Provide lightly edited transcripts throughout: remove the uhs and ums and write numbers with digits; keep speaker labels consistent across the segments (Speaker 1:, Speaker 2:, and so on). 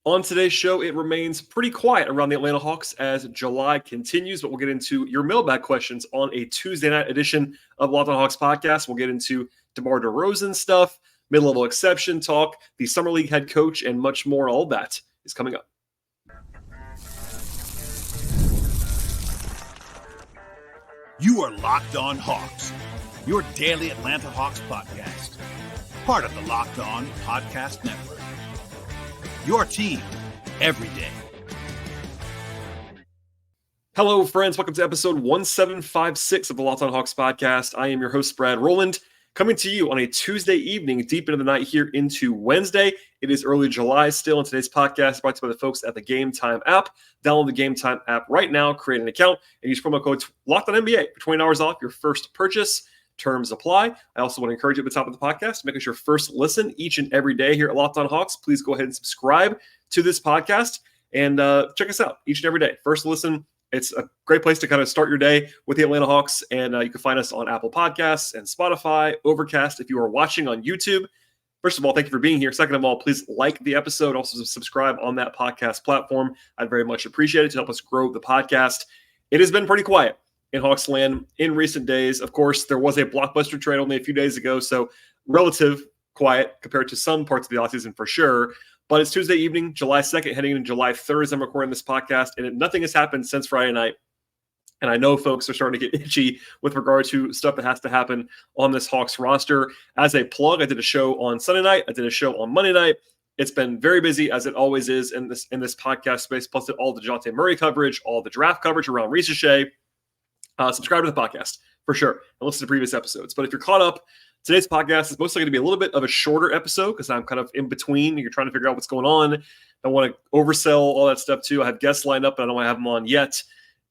Speaker 1: On today's show, it remains pretty quiet around the Atlanta Hawks as July continues, but we'll get into your mailbag questions on a Tuesday night edition of Locked On Hawks podcast. We'll get into DeMar DeRozan stuff, mid-level exception talk, the Summer League head coach, and much more. All that is coming up.
Speaker 2: You are Locked On Hawks, your daily Atlanta Hawks podcast, part of the Locked On Podcast Network. Your team every day.
Speaker 1: Hello, friends. Welcome to episode 1756 of the Locked On Hawks podcast. I am your host, Brad Rowland, coming to you on a Tuesday evening, deep into the night here into Wednesday. It is early July still, and today's podcast is brought to you by the folks at the Gametime app. Download the Gametime app right now, create an account, and use promo code LOCKEDONNBA for $20 off your first purchase. Terms apply. I also want to encourage you at the top of the podcast to make us your first listen each and every day here at Locked On Hawks. Please go ahead and subscribe to this podcast and check us out each and every day. First listen. It's a great place to kind of start your day with the Atlanta Hawks, and you can find us on Apple Podcasts and Spotify, Overcast if you are watching on YouTube. First of all, thank you for being here. Second of all, please like the episode. Also subscribe on that podcast platform. I'd very much appreciate it to help us grow the podcast. It has been pretty quiet in Hawks land in recent days. Of course, there was a blockbuster trade only a few days ago, so relative quiet compared to some parts of the offseason for sure. But it's Tuesday evening, July 2nd, heading into July 3rd as I'm recording this podcast, and nothing has happened since Friday night. And I know folks are starting to get itchy with regard to stuff that has to happen on this Hawks roster. As a plug, I did a show on Sunday night. I did a show on Monday night. It's been very busy, as it always is in this podcast space, plus all the DeJounte Murray coverage, all the draft coverage around Reese Shea. Subscribe to the podcast for sure and listen to previous episodes. But if you're caught up, today's podcast is mostly going to be a little bit of a shorter episode because I'm kind of in between. You're trying to figure out what's going on. I want to oversell all that stuff too. I have guests lined up, but I don't want to have them on yet,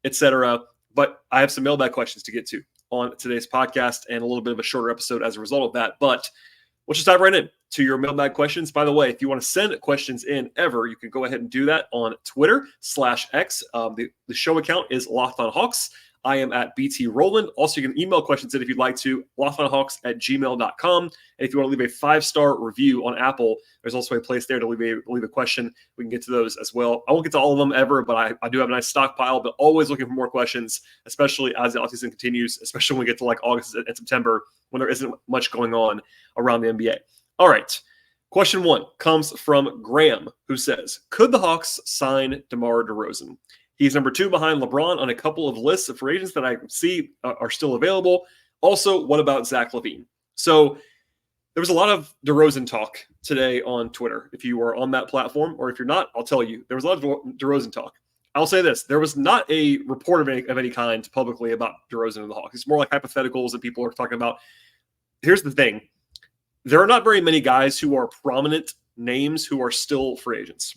Speaker 1: etc. But I have some mailbag questions to get to on today's podcast and a little bit of a shorter episode as a result of that. But we'll just dive right in to your mailbag questions. By the way, if you want to send questions in ever, you can go ahead and do that on Twitter/X. The show account is Locked On Hawks. I am at BT Rowland. Also, you can email questions in if you'd like to, lockedonhawks@gmail.com. And if you want to leave a 5-star review on Apple, there's also a place there to leave a question. We can get to those as well. I won't get to all of them ever, but I do have a nice stockpile, but always looking for more questions, especially as the offseason continues, especially when we get to like August and September when there isn't much going on around the NBA. All right. Question 1 comes from Graham, who says, could the Hawks sign DeMar DeRozan? He's number 2 behind LeBron on a couple of lists of free agents that I see are still available. Also, what about Zach LaVine? So there was a lot of DeRozan talk today on Twitter. If you are on that platform, or if you're not, I'll tell you. There was a lot of DeRozan talk. I'll say this. There was not a report of any kind publicly about DeRozan and the Hawks. It's more like hypotheticals that people are talking about. Here's the thing. There are not very many guys who are prominent names who are still free agents.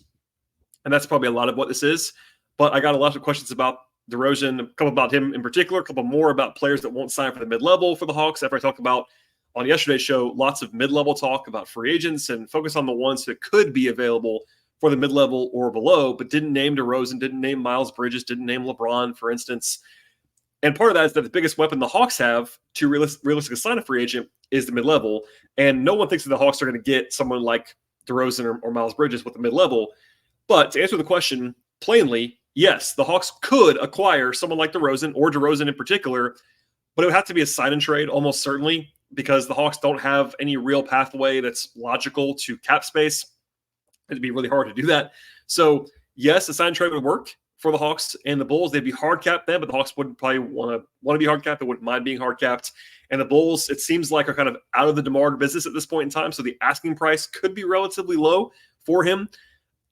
Speaker 1: And that's probably a lot of what this is. But I got a lot of questions about DeRozan, a couple about him in particular, a couple more about players that won't sign for the mid-level for the Hawks. After I talked about on yesterday's show, lots of mid-level talk about free agents and focus on the ones that could be available for the mid-level or below, but didn't name DeRozan, didn't name Miles Bridges, didn't name LeBron, for instance. And part of that is that the biggest weapon the Hawks have to realistically sign a free agent is the mid-level. And no one thinks that the Hawks are going to get someone like DeRozan or Miles Bridges with the mid-level. But to answer the question plainly, yes, the Hawks could acquire someone like DeRozan or DeRozan in particular, but it would have to be a sign and trade almost certainly because the Hawks don't have any real pathway that's logical to cap space. It'd be really hard to do that. So yes, a sign and trade would work for the Hawks and the Bulls. They'd be hard capped then, but the Hawks wouldn't probably want to be hard capped. They wouldn't mind being hard capped. And the Bulls, it seems like, are kind of out of the DeMar business at this point in time. So the asking price could be relatively low for him.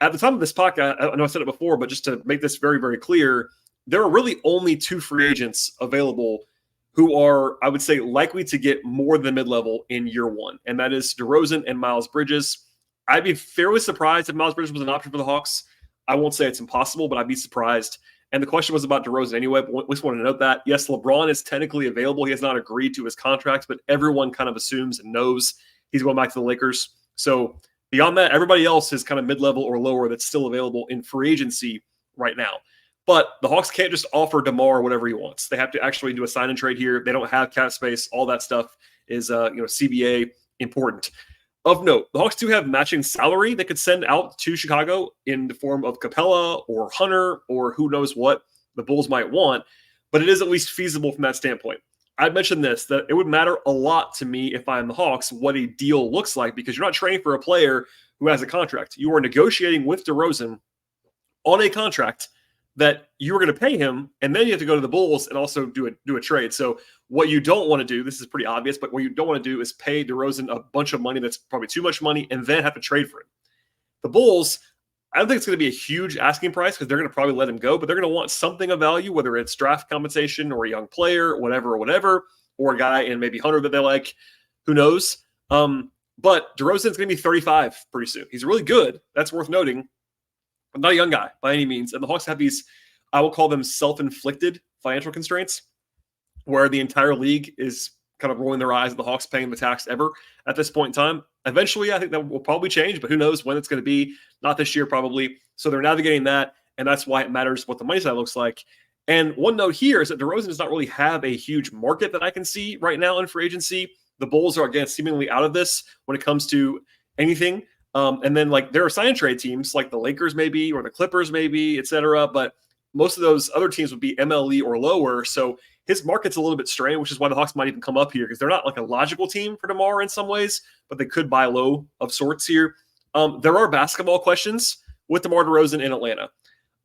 Speaker 1: At the time of this podcast, I know I said it before, but just to make this very, very clear, there are really only 2 free agents available who are, I would say, likely to get more than mid-level in year 1, and that is DeRozan and Miles Bridges. I'd be fairly surprised if Miles Bridges was an option for the Hawks. I won't say it's impossible, but I'd be surprised. And the question was about DeRozan anyway, but we just want to note that. Yes, LeBron is technically available. He has not agreed to his contract, but everyone kind of assumes and knows he's going back to the Lakers. So beyond that, everybody else is kind of mid-level or lower that's still available in free agency right now. But the Hawks can't just offer DeMar whatever he wants. They have to actually do a sign and trade here. They don't have cap space. All that stuff is, CBA important. Of note, the Hawks do have matching salary they could send out to Chicago in the form of Capella or Hunter or who knows what the Bulls might want, but it is at least feasible from that standpoint. I'd mentioned this, that it would matter a lot to me if I'm the Hawks what a deal looks like, because you're not trading for a player who has a contract. You are negotiating with DeRozan on a contract that you were going to pay him, and then you have to go to the Bulls and also do a trade. So what you don't want to do, this is pretty obvious, but what you don't want to do is pay DeRozan a bunch of money that's probably too much money and then have to trade for him. The Bulls, I don't think it's going to be a huge asking price because they're going to probably let him go, but they're going to want something of value, whether it's draft compensation or a young player, whatever, or a guy and maybe Hunter that they like. Who knows? But DeRozan's going to be 35 pretty soon. He's really good. That's worth noting. I'm not a young guy by any means. And the Hawks have these, I will call them self-inflicted financial constraints, where the entire league is kind of rolling their eyes at the Hawks paying the tax ever at this point in time. Eventually, I think that will probably change, but who knows when it's going to be. Not this year, probably. So they're navigating that, and that's why it matters what the money side looks like. And one note here is that DeRozan does not really have a huge market that I can see right now in free agency. The Bulls are, again, seemingly out of this when it comes to anything. And then, like, there are sign and trade teams like the Lakers maybe or the Clippers maybe, et cetera. But most of those other teams would be MLE or lower. So his market's a little bit strained, which is why the Hawks might even come up here, because they're not like a logical team for DeMar in some ways, but they could buy low of sorts here. There are basketball questions with DeMar DeRozan in Atlanta.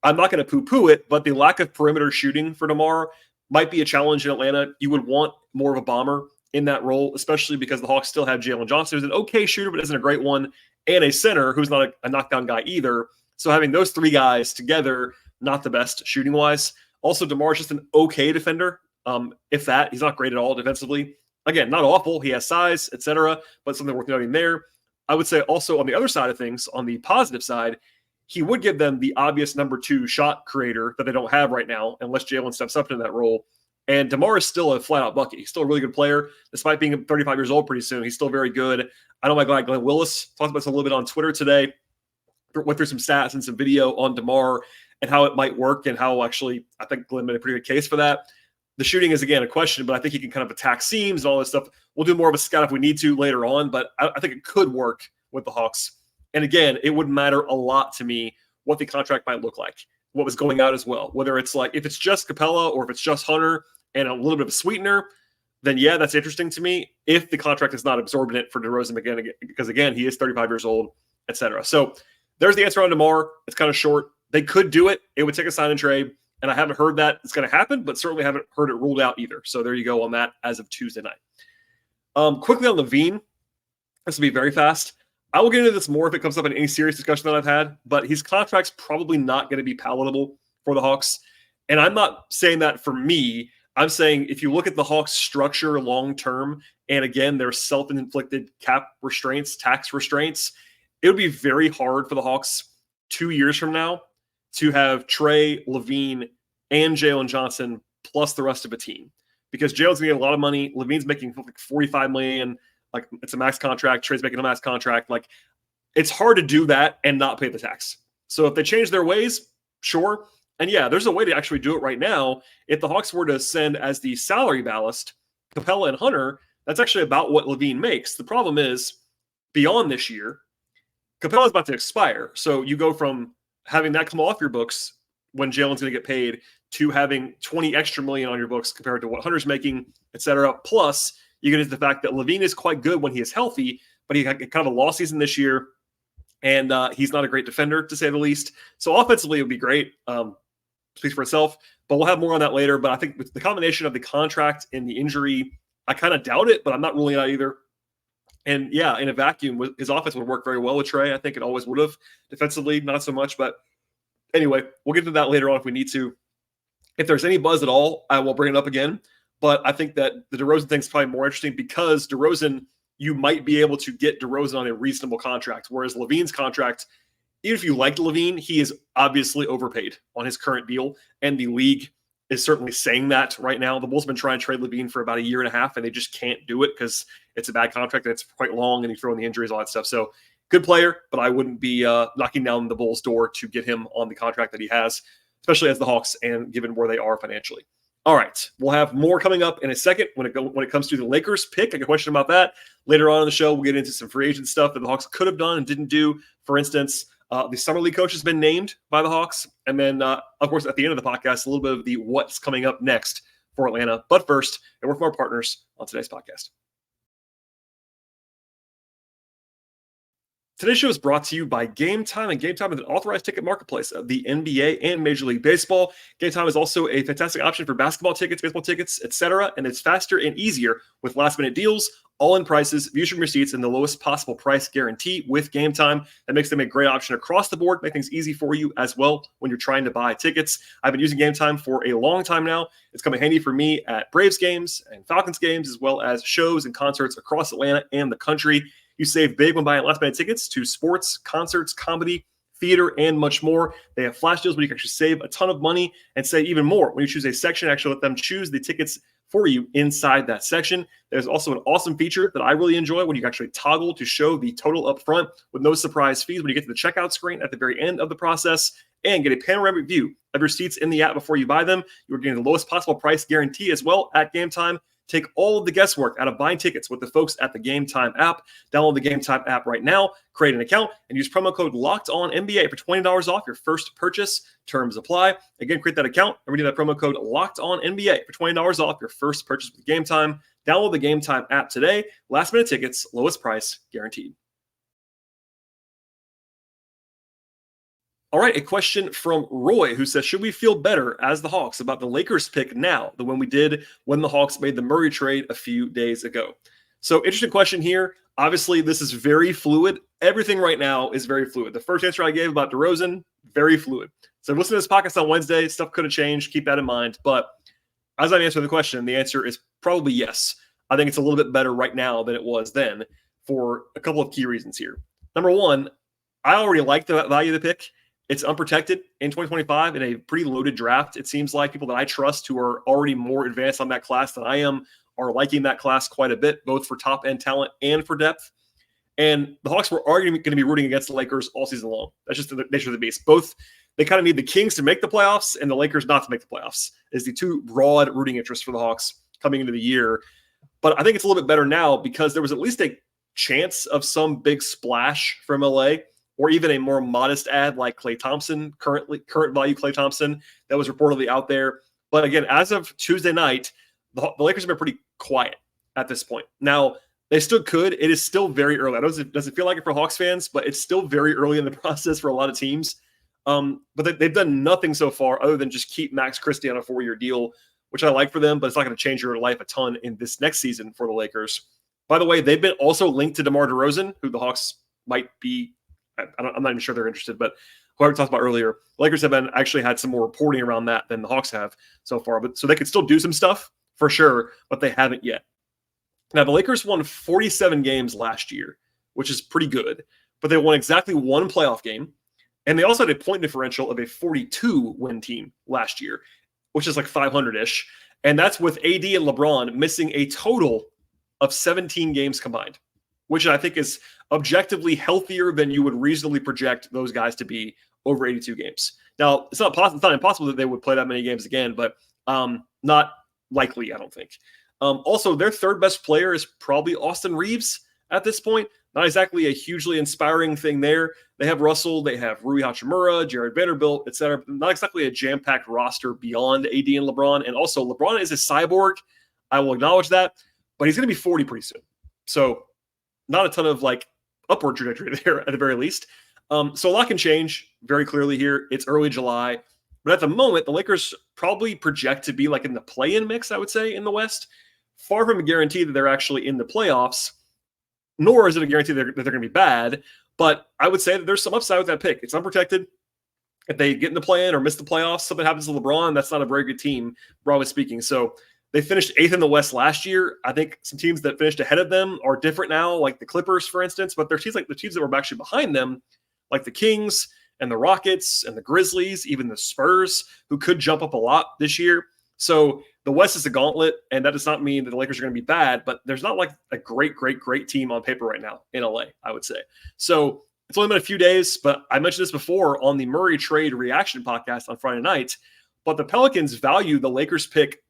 Speaker 1: I'm not going to poo-poo it, but the lack of perimeter shooting for DeMar might be a challenge in Atlanta. You would want more of a bomber in that role, especially because the Hawks still have Jalen Johnson, who's an okay shooter, but isn't a great one, and a center who's not a knockdown guy either. So having those three guys together, not the best shooting-wise. Also, DeMar's just an okay defender. If that, he's not great at all defensively. Again, not awful. He has size, etc., but something worth noting there. I would say also on the other side of things, on the positive side, he would give them the obvious number 2 shot creator that they don't have right now, unless Jalen steps up into that role. And DeMar is still a flat-out bucket. He's still a really good player. Despite being 35 years old pretty soon, he's still very good. I know my guy Glenn Willis talked about this a little bit on Twitter today. Went through some stats and some video on DeMar and how it might work, and how actually I think Glenn made a pretty good case for that. The shooting is, again, a question, but I think he can kind of attack seams and all this stuff. We'll do more of a scout if we need to later on, but I think it could work with the Hawks. And again, it would matter a lot to me what the contract might look like, what was going out as well. Whether it's like, if it's just Capella or if it's just Hunter and a little bit of a sweetener, then yeah, that's interesting to me. If the contract is not absorbent for DeRozan again, because again, he is 35 years old, etc. So there's the answer on DeMar. It's kind of short. They could do it. It would take a sign and trade. And I haven't heard that it's going to happen, but certainly haven't heard it ruled out either. So there you go on that as of Tuesday night. Quickly on LaVine, this will be very fast. I will get into this more if it comes up in any serious discussion that I've had, but his contract's probably not going to be palatable for the Hawks. And I'm not saying that for me. I'm saying if you look at the Hawks structure long-term, and again, their self-inflicted cap restraints, tax restraints, it would be very hard for the Hawks 2 years from now to have Trey, LaVine, and Jalen Johnson plus the rest of a team. Because Jalen's going to get a lot of money. LaVine's making like $45 million. Like, it's a max contract. Trey's making a max contract. Like, it's hard to do that and not pay the tax. So if they change their ways, sure. And yeah, there's a way to actually do it right now. If the Hawks were to send as the salary ballast Capella and Hunter, that's actually about what LaVine makes. The problem is, beyond this year, Capella's about to expire. So you go from having that come off your books when Jalen's going to get paid to having 20 extra million on your books compared to what Hunter's making, et cetera. Plus, you get into the fact that LaVine is quite good when he is healthy, but he had kind of a lost season this year, and he's not a great defender, to say the least. So offensively, it would be great. Speaks for itself, but we'll have more on that later. But I think with the combination of the contract and the injury, I kind of doubt it, but I'm not ruling it out either. And yeah, in a vacuum, his offense would work very well with Trey. I think it always would have. Defensively, not so much. But anyway, we'll get to that later on if we need to. If there's any buzz at all, I will bring it up again. But I think that the DeRozan thing is probably more interesting because DeRozan, you might be able to get DeRozan on a reasonable contract, whereas LaVine's contract, even if you liked LaVine, he is obviously overpaid on his current deal, and the league is certainly saying that right now. The Bulls have been trying to trade LaVine for about a year and a half, and they just can't do it because it's a bad contract and it's quite long, and you throw in the injuries, all that stuff. So good player, but I wouldn't be knocking down the Bulls' door to get him on the contract that he has, especially as the Hawks and given where they are financially. All right, we'll have more coming up in a second when it comes to the Lakers pick. I got a question about that later on in the show. We'll get into some free agent stuff that the Hawks could have done and didn't do. For instance, the summer league coach has been named by the Hawks, and then of course at the end of the podcast, a little bit of the what's coming up next for Atlanta. But first, a word from our partners on today's podcast. Today's show is brought to you by Gametime, and Gametime is an authorized ticket marketplace of the NBA and Major League Baseball. Gametime is also a fantastic option for basketball tickets, baseball tickets, etc., and it's faster and easier with last-minute deals, all-in prices, views from receipts, and the lowest possible price guarantee with Gametime. That makes them a great option across the board, make things easy for you as well when you're trying to buy tickets. I've been using Gametime for a long time now. It's come in handy for me at Braves games and Falcons games, as well as shows and concerts across Atlanta and the country. You save big when buying last-minute tickets to sports, concerts, comedy, theater, and much more. They have flash deals where you can actually save a ton of money and save even more when you choose a section. Actually let them choose the tickets for you inside that section. There's also an awesome feature that I really enjoy when you can actually toggle to show the total up front with no surprise fees when you get to the checkout screen at the very end of the process, and get a panoramic view of your seats in the app before you buy them. You're getting the lowest possible price guarantee as well at Gametime. Take all of the guesswork out of buying tickets with the folks at the Gametime app. Download the Gametime app right now, create an account, and use promo code LOCKEDONNBA for $20 off your first purchase. Terms apply. Again, create that account and redeem that promo code LOCKEDONNBA for $20 off your first purchase with Gametime. Download the Gametime app today. Last minute tickets, lowest price guaranteed. All right, a question from Roy, who says, should we feel better as the Hawks about the Lakers pick now than when we did when the Hawks made the Murray trade a few days ago? So interesting question here. Obviously, this is very fluid. Everything right now is very fluid. The first answer I gave about DeRozan, very fluid. So listen to this podcast on Wednesday. Stuff could have changed. Keep that in mind. But as I'm answering the question, the answer is probably yes. I think it's a little bit better right now than it was then for a couple of key reasons here. Number one, I already like the value of the pick. It's unprotected in 2025 in a pretty loaded draft. It seems like people that I trust who are already more advanced on that class than I am are liking that class quite a bit, both for top-end talent and for depth. And the Hawks were already going to be rooting against the Lakers all season long. That's just the nature of the beast. Both, they kind of need the Kings to make the playoffs and the Lakers not to make the playoffs is the two broad rooting interests for the Hawks coming into the year. But I think it's a little bit better now because there was at least a chance of some big splash from LA, or even a more modest ad like Klay Thompson, current value Klay Thompson, that was reportedly out there. But again, as of Tuesday night, the Lakers have been pretty quiet at this point. Now, they still could. It is still very early. I know it doesn't feel like it for Hawks fans, but it's still very early in the process for a lot of teams. But they've done nothing so far other than just keep Max Christie on a 4-year deal, which I like for them, but it's not going to change your life a ton in this next season for the Lakers. By the way, they've been also linked to DeMar DeRozan, who the Hawks might be. I'm not even sure they're interested, but whoever we talked about earlier, the Lakers have actually had some more reporting around that than the Hawks have so far. But so they could still do some stuff for sure, but they haven't yet. Now, the Lakers won 47 games last year, which is pretty good, but they won exactly one playoff game. And they also had a point differential of a 42-win team last year, which is like 500-ish. And that's with AD and LeBron missing a total of 17 games combined, which I think is objectively healthier than you would reasonably project those guys to be over 82 games. Now, it's not impossible that they would play that many games again, but not likely, I don't think. Also, their third best player is probably Austin Reeves at this point. Not exactly a hugely inspiring thing there. They have Russell, they have Rui Hachimura, Jared Vanderbilt, etc. Not exactly a jam-packed roster beyond AD and LeBron. And also, LeBron is a cyborg. I will acknowledge that, but he's going to be 40 pretty soon. So not a ton of upward trajectory there at the very least. So a lot can change very clearly here. It's early July. But at the moment, the Lakers probably project to be in the play-in mix, I would say, in the West. Far from a guarantee that they're actually in the playoffs, nor is it a guarantee that they're going to be bad. But I would say that there's some upside with that pick. It's unprotected. If they get in the play-in or miss the playoffs, something happens to LeBron, that's not a very good team, broadly speaking. So they finished 8th in the West last year. I think some teams that finished ahead of them are different now, like the Clippers, for instance. But there's teams like the teams that were actually behind them, like the Kings and the Rockets and the Grizzlies, even the Spurs, who could jump up a lot this year. So the West is a gauntlet, and that does not mean that the Lakers are going to be bad, but there's not a great team on paper right now in LA, I would say. So it's only been a few days, but I mentioned this before on the Murray trade reaction podcast on Friday night, but the Pelicans value the Lakers pick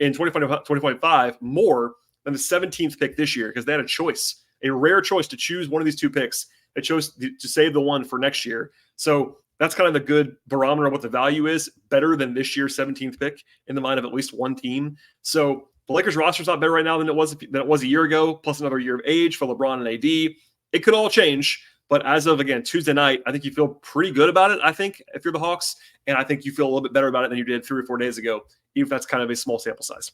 Speaker 1: in 2025 more than the 17th pick this year because they had a choice, a rare choice to choose one of these two picks. They chose to save the one for next year. So that's kind of the good barometer of what the value is, better than this year's 17th pick in the mind of at least one team. So the Lakers roster is not better right now than it was a year ago, plus another year of age for LeBron and AD. It could all change, but as of, again, Tuesday night, I think you feel pretty good about it, I think, if you're the Hawks, and I think you feel a little bit better about it than you did 3 or 4 days ago, even if that's kind of a small sample size.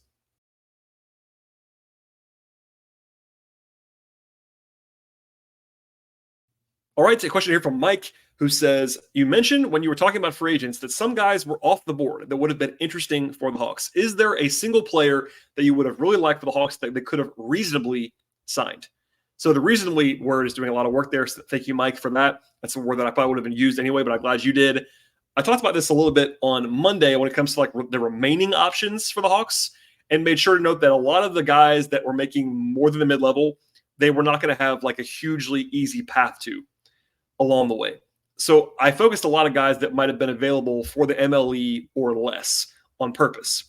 Speaker 1: All right, a question here from Mike, who says, you mentioned when you were talking about free agents that some guys were off the board that would have been interesting for the Hawks. Is there a single player that you would have really liked for the Hawks that they could have reasonably signed? So the reasonably word is doing a lot of work there. So thank you, Mike, for that. That's a word that I probably would have been used anyway, but I'm glad you did. I talked about this a little bit on Monday when it comes to like the remaining options for the Hawks, and made sure to note that a lot of the guys that were making more than the mid-level, they were not going to have like a hugely easy path to along the way. So I focused a lot of guys that might have been available for the MLE or less on purpose.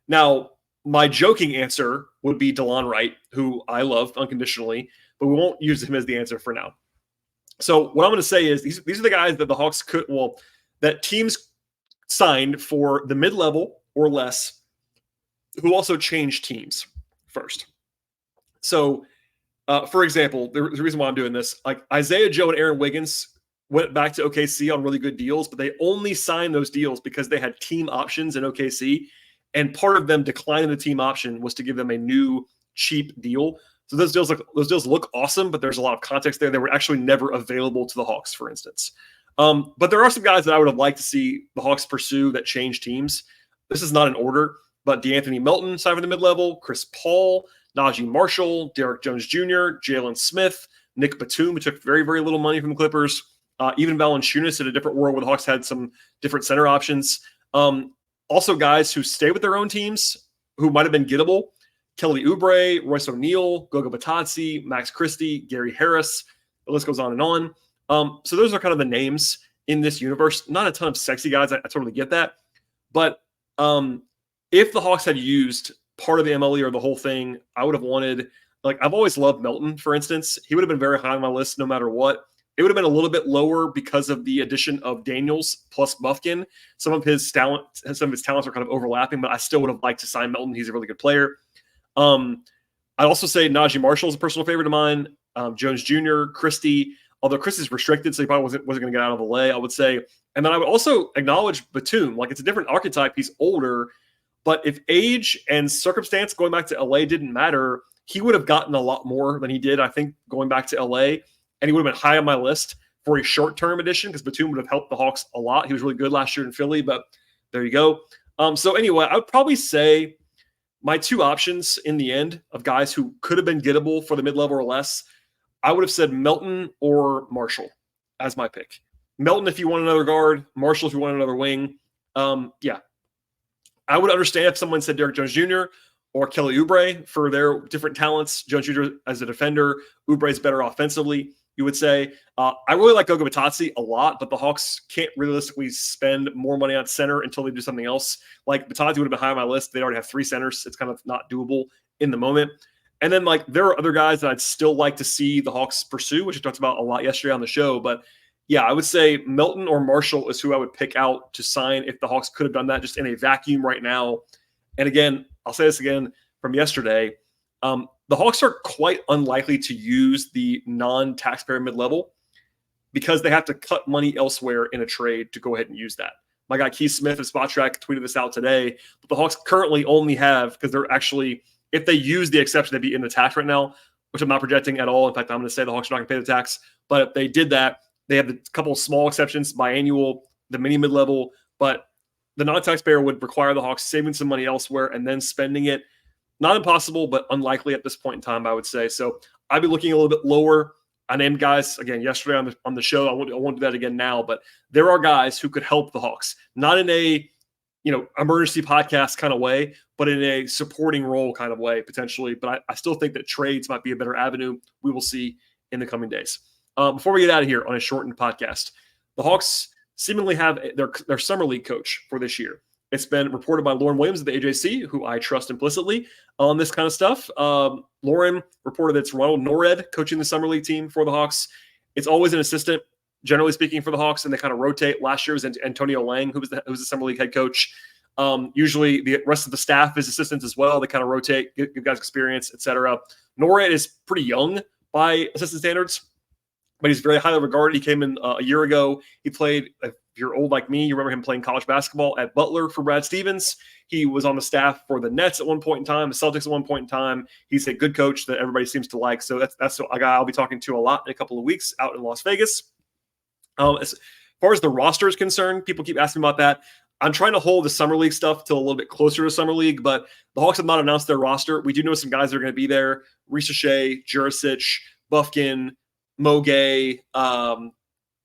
Speaker 1: Now, my joking answer would be DeLon Wright, who I love unconditionally, but we won't use him as the answer for now. So what I'm going to say is these are the guys that the Hawks that teams signed for the mid-level or less, who also changed teams first. So, for example, the reason why I'm doing this, like Isaiah Joe and Aaron Wiggins went back to OKC on really good deals, but they only signed those deals because they had team options in OKC. And part of them declining the team option was to give them a new cheap deal. So those deals look awesome, but there's a lot of context there. They were actually never available to the Hawks, for instance. But there are some guys that I would have liked to see the Hawks pursue that change teams. This is not in order, but DeAnthony Melton signed for the mid-level, Chris Paul, Najee Marshall, Derrick Jones Jr., Jalen Smith, Nick Batum, who took very, very little money from the Clippers, even Valanciunas in a different world where the Hawks had some different center options. Also guys who stay with their own teams who might have been gettable. Kelly Oubre, Royce O'Neal, Goga Batadze, Max Christie, Gary Harris. The list goes on and on. So those are kind of the names in this universe. Not a ton of sexy guys. I totally get that. But if the Hawks had used part of the MLE or the whole thing, I would have wanted, like, I've always loved Melton, for instance. He would have been very high on my list no matter what. It would have been a little bit lower because of the addition of Daniels plus Bufkin. Some of his talents are kind of overlapping, but I still would have liked to sign Melton. He's a really good player. I'd also say Najee Marshall is a personal favorite of mine. Jones Jr., Christie, although Christie's restricted, so he probably wasn't going to get out of LA, I would say. And then I would also acknowledge Batum. Like, it's a different archetype. He's older, but if age and circumstance going back to LA didn't matter, he would have gotten a lot more than he did, I think, going back to LA. And he would have been high on my list for a short-term addition because Batum would have helped the Hawks a lot. He was really good last year in Philly, but there you go. So anyway, I would probably say my two options in the end of guys who could have been gettable for the mid-level or less, I would have said Melton or Marshall as my pick. Melton if you want another guard, Marshall if you want another wing. Yeah. I would understand if someone said Derrick Jones Jr. or Kelly Oubre for their different talents. Jones Jr. as a defender, Oubre's better offensively, you would say. I really like Goga Batadze a lot, but the Hawks can't realistically spend more money on center until they do something else. Like, Batadze would have been high on my list. They already have 3 centers. It's kind of not doable in the moment. And then, like, there are other guys that I'd still like to see the Hawks pursue, which I talked about a lot yesterday on the show. But, yeah, I would say Melton or Marshall is who I would pick out to sign if the Hawks could have done that just in a vacuum right now. And, again, I'll say this again from yesterday. The Hawks are quite unlikely to use the non-taxpayer mid-level because they have to cut money elsewhere in a trade to go ahead and use that. My guy Keith Smith of Spot Track tweeted this out today. But the Hawks currently only have, because they're actually, if they use the exception, they'd be in the tax right now, which I'm not projecting at all. In fact, I'm going to say the Hawks are not going to pay the tax. But if they did that, they have a couple of small exceptions, biannual, the mini mid-level. But the non-taxpayer would require the Hawks saving some money elsewhere and then spending it. Not impossible, but unlikely at this point in time, I would say. So I'd be looking a little bit lower. I named guys, again, yesterday on the show. I won't do that again now, but there are guys who could help the Hawks. Not in a, emergency podcast kind of way, but in a supporting role kind of way, potentially. But I still think that trades might be a better avenue. We will see in the coming days. Before we get out of here on a shortened podcast, the Hawks seemingly have their summer league coach for this year. It's been reported by Lauren Williams of the AJC, who I trust implicitly on this kind of stuff. Lauren reported that it's Ronald Nored coaching the summer league team for the Hawks. It's always an assistant, generally speaking, for the Hawks, and they kind of rotate. Last year was Antonio Lang, who was the summer league head coach. Usually the rest of the staff is assistants as well. They kind of rotate, give guys experience, etc. Nored is pretty young by assistant standards, but he's very highly regarded. He came in a year ago. He played, if you're old like me, you remember him playing college basketball at Butler for Brad Stevens. He was on the staff for the Nets at one point in time, the Celtics at one point in time. He's a good coach that everybody seems to like. So that's a guy I'll be talking to a lot in a couple of weeks out in Las Vegas. As far as the roster is concerned, people keep asking about that. I'm trying to hold the summer league stuff till a little bit closer to summer league, but the Hawks have not announced their roster. We do know some guys that are going to be there: Risa Shea, Jurisic, Bufkin, Mogay.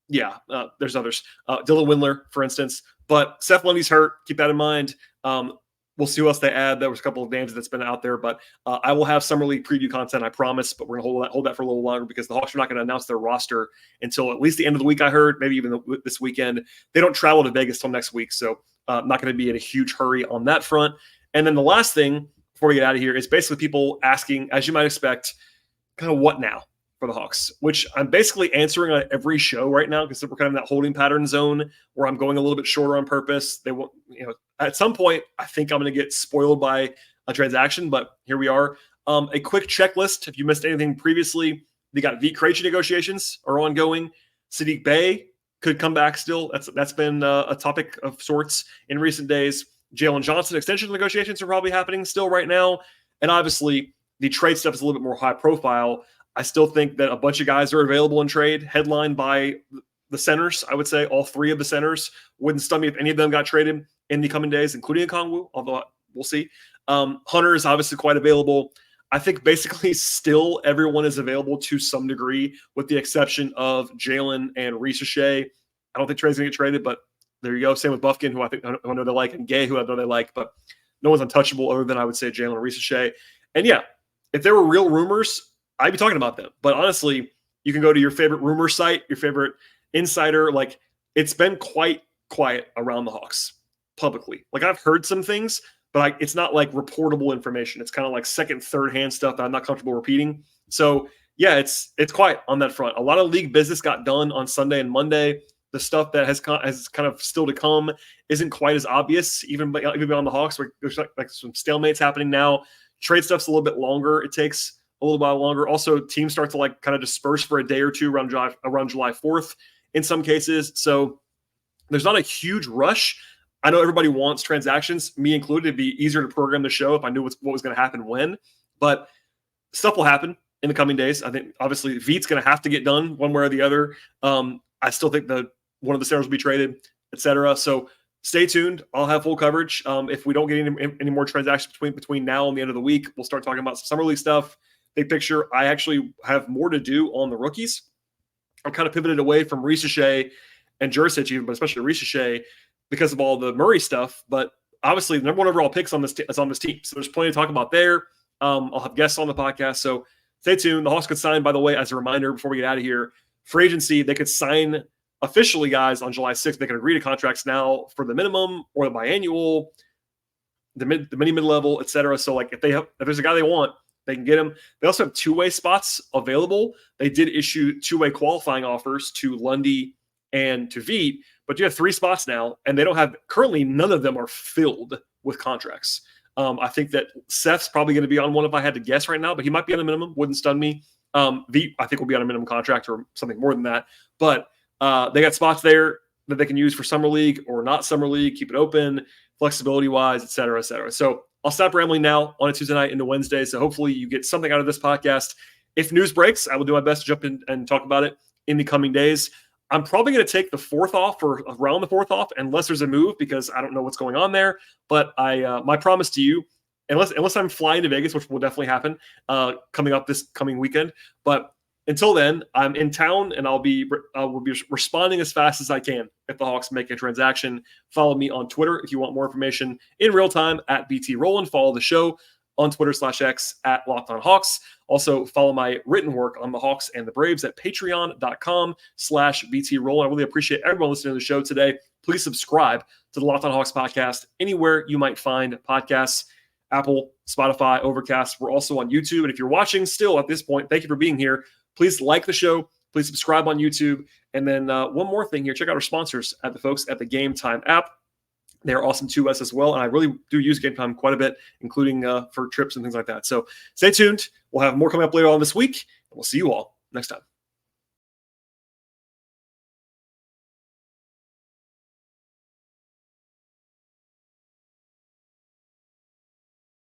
Speaker 1: There's others. Dylan Windler, for instance. But Seth Lundy's hurt. Keep that in mind. We'll see who else they add. There was a couple of names that's been out there, but I will have summer league preview content, I promise. But we're going to hold that for a little longer because the Hawks are not going to announce their roster until at least the end of the week, I heard, maybe even this weekend. They don't travel to Vegas till next week, so I'm not going to be in a huge hurry on that front. And then the last thing before we get out of here is basically people asking, as you might expect, kind of what now for the Hawks, which I'm basically answering on every show right now because we're kind of in that holding pattern zone where I'm going a little bit shorter on purpose. They won't, at some point, I think I'm going to get spoiled by a transaction, but here we are. A quick checklist. If you missed anything previously, they got Vit Krejci negotiations are ongoing. Sadiq Bey could come back still. That's been a topic of sorts in recent days. Jalen Johnson extension negotiations are probably happening still right now. And obviously, the trade stuff is a little bit more high profile. I still think that a bunch of guys are available in trade, headlined by the centers. I would say all three of the centers. Wouldn't stun me if any of them got traded in the coming days, including Okongwu, although we'll see. Hunter is obviously quite available. I think basically still everyone is available to some degree, with the exception of Jalen and Risa Shea. I don't think Trey's going to get traded, but there you go. Same with Bufkin, who I know they like, and Gay, who I know they like, but no one's untouchable other than I would say Jalen and Risa Shea. And yeah, if there were real rumors, I'd be talking about them. But honestly, you can go to your favorite rumor site, your favorite insider. Like, it's been quite quiet around the Hawks publicly. Like, I've heard some things, but it's not like reportable information. It's kind of like second, third hand stuff that I'm not comfortable repeating. So yeah, it's quiet on that front. A lot of league business got done on Sunday and Monday. The stuff that has kind of still to come isn't quite as obvious, even beyond the Hawks. Where there's like some stalemates happening now. Trade stuff's a little bit longer. It takes a little while longer. Also, teams start to like kind of disperse for a day or two around July 4th in some cases. So there's not a huge rush. I know everybody wants transactions, me included. It'd be easier to program the show if I knew what was going to happen when. But stuff will happen in the coming days. I think obviously Vit's going to have to get done one way or the other. I still think that one of the centers will be traded, etc. So stay tuned. I'll have full coverage. If we don't get any more transactions between now and the end of the week, we'll start talking about some summer league stuff. Big picture, I actually have more to do on the rookies. I'm kind of pivoted away from Risa Shea and Jurisic, even, but especially Risa Shea, because of all the Murray stuff. But obviously, the number one overall pick is on this team. So there's plenty to talk about there. I'll have guests on the podcast. So stay tuned. The Hawks could sign, by the way, as a reminder before we get out of here, free agency, they could sign officially, guys, on July 6th. They can agree to contracts now for the minimum or the biannual, the mid-level, etc. So like if there's a guy they want, they can get him. They also have two-way spots available. They did issue two-way qualifying offers to Lundy and to Vit, but you have three spots now, and they don't have currently. None of them are filled with contracts. I think that Seth's probably going to be on one if I had to guess right now, but he might be on a minimum. Wouldn't stun me. Vit, I think, will be on a minimum contract or something more than that. But they got spots there that they can use for summer league or not summer league. Keep it open, flexibility-wise, et cetera, et cetera. So I'll stop rambling now on a Tuesday night into Wednesday. So hopefully you get something out of this podcast. If news breaks, I will do my best to jump in and talk about it in the coming days. I'm probably going to take the 4th off or around the 4th off unless there's a move because I don't know what's going on there. But my promise to you, unless I'm flying to Vegas, which will definitely happen coming up this coming weekend. But until then, I'm in town and will be responding as fast as I can if the Hawks make a transaction. Follow me on Twitter if you want more information in real time at BT Rowland. Follow the show on Twitter/X at Locked On Hawks. Also, follow my written work on the Hawks and the Braves at patreon.com/BT Roll. I really appreciate everyone listening to the show today. Please subscribe to the Locked On Hawks podcast anywhere you might find podcasts. Apple, Spotify, Overcast. We're also on YouTube. And if you're watching still at this point, thank you for being here. Please like the show. Please subscribe on YouTube. And then one more thing here. Check out our sponsors at the folks at the Gametime app. They're awesome to us as well. And I really do use Gametime quite a bit, including for trips and things like that. So stay tuned. We'll have more coming up later on this week. And we'll see you all next time.